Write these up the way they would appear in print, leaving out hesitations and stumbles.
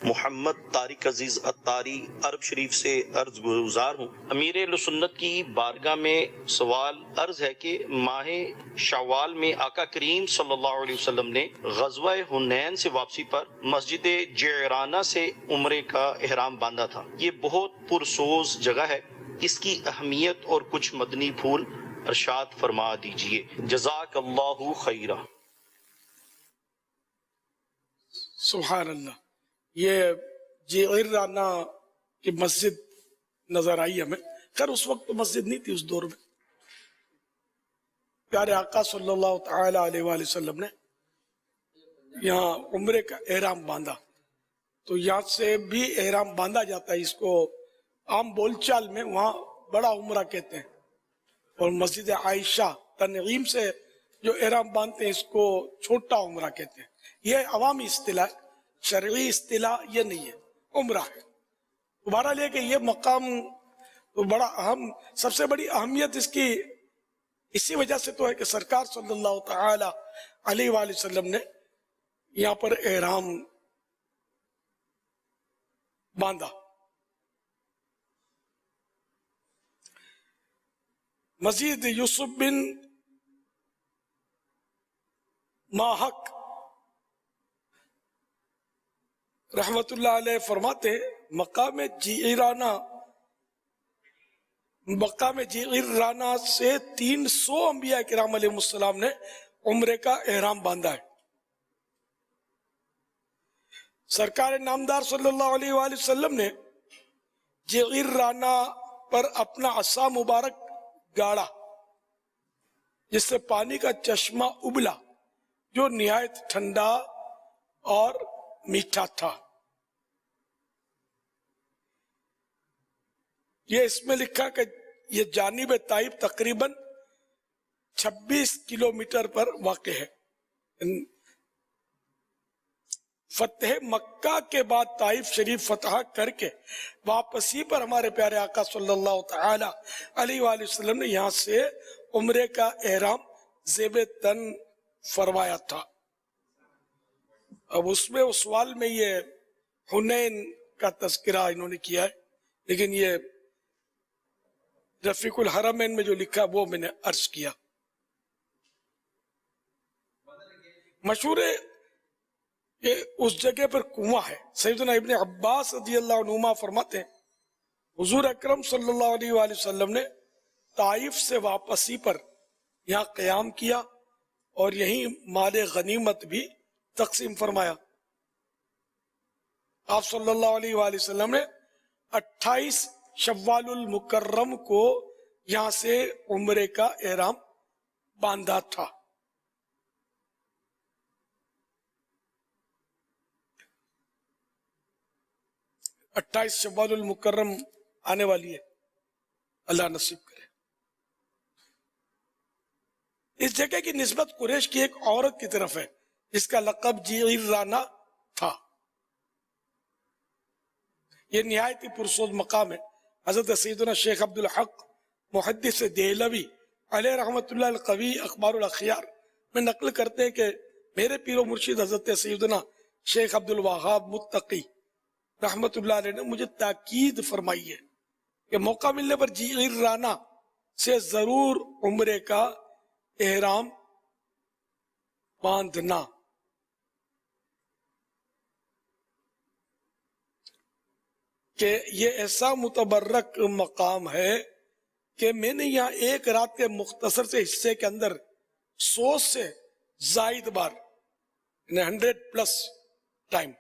محمد طارق عزیز اتاری عرب شریف سے عرض گزار ہوں۔ امیر اہل سنت کی بارگاہ میں سوال عرض ہے کہ ماہ شوال میں آقا کریم صلی اللہ علیہ وسلم نے غزوہ حنین سے واپسی پر مسجد جعرانہ سے عمرے کا احرام باندھا تھا۔ یہ بہت پرسوز جگہ ہے، اس کی اہمیت اور کچھ مدنی پھول ارشاد فرما دیجئے، جزاک اللہ خیرہ۔ سبحان اللہ۔ یہ جعرانہ کی مسجد نظر آئی ہمیں، خیر اس وقت تو مسجد نہیں تھی، اس دور میں پیارے آقا صلی اللہ تعالی علیہ وآلہ وسلم نے یہاں عمرے کا احرام باندھا، تو یہاں سے بھی احرام باندھا جاتا ہے، اس کو عام بول چال میں وہاں بڑا عمرہ کہتے ہیں، اور مسجد عائشہ تنعیم سے جو احرام باندھتے ہیں اس کو چھوٹا عمرہ کہتے ہیں۔ یہ عوامی اصطلاح، شرعی اصطلاح یہ نہیں ہے، عمرہ ہے۔ بہرحال یہ کہ یہ مقام تو بڑا اہم، سب سے بڑی اہمیت اس کی اسی وجہ سے تو ہے کہ سرکار صلی اللہ تعالی علیہ وآلہ وسلم نے یہاں پر احرام باندھا۔ مزید یوسف بن ماحق رحمت اللہ علیہ فرماتے مقام جعرانہ سے 300 انبیاء کرام علیہ السلام نے عمرے کا احرام باندھا ہے۔ سرکار نامدار صلی اللہ علیہ وآلہ وسلم نے جعرانہ پر اپنا عصا مبارک گاڑا، جس سے پانی کا چشمہ ابلا جو نہایت ٹھنڈا اور میٹھا تھا۔ یہ اس میں لکھا کہ یہ جانب طائف تقریباً 26 کلومیٹر پر واقع ہے۔ فتح مکہ کے بعد طائف شریف فتح کر کے واپسی پر ہمارے پیارے آقا صلی اللہ تعالی علیہ وآلہ وسلم نے یہاں سے عمرے کا احرام زیب تن فرمایا تھا۔ اب اس میں اس سوال میں یہ حنین کا تذکرہ انہوں نے کیا ہے، لیکن یہ رفیق الحرمین میں جو لکھا وہ میں نے عرض کیا۔ مشہور ہے کہ اس جگہ پر کنواں ہے۔ سیدنا ابن عباس رضی اللہ عنہما فرماتے ہیں حضور اکرم صلی اللہ علیہ وآلہ وسلم نے طائف سے واپسی پر یہاں قیام کیا اور یہیں مال غنیمت بھی تقسیم فرمایا۔ آپ صلی اللہ علیہ وآلہ وسلم نے 28 شوال المکرم کو یہاں سے عمرے کا احرام باندھا تھا۔ شوال المکرم آنے والی ہے، اللہ نصیب کرے۔ اس جگہ کی نسبت قریش کی ایک عورت کی طرف ہے جس کا لقب جعرانہ تھا۔ یہ نہایت ہی پرسود مقام ہے۔ حضرت سیدنا شیخ عبدالحق محدث دہلوی علیہ رحمت اللہ القوی اخبار الاخیار میں نقل کرتے ہیں کہ میرے پیر و مرشد حضرت سیدنا شیخ عبدالوہاب متقی رحمت اللہ علیہ نے مجھے تاکید فرمائی ہے کہ موقع ملنے پر جعرانہ سے ضرور عمرے کا احرام باندھنا۔ کہ یہ ایسا متبرک مقام ہے کہ میں نے یہاں ایک رات کے مختصر سے حصے کے اندر 100 سے زائد بار 100+ ٹائم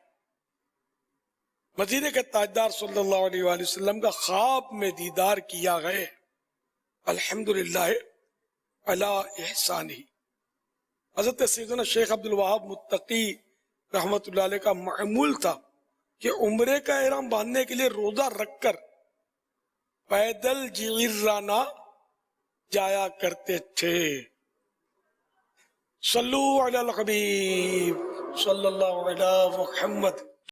مدینے کے تاجدار صلی اللہ علیہ وآلہ وسلم کا خواب میں دیدار کیا ہے۔ الحمدللہ علی احسانہ۔ حضرت سیدنا شیخ عبدالوہاب متقی رحمت اللہ علیہ کا معمول تھا کہ عمرے کا احرام باندھنے کے لیے روزہ رکھ کر پیدل جعرانہ جایا کرتے تھے۔ صلو علی الحبیب صلی اللہ علیہ محمد۔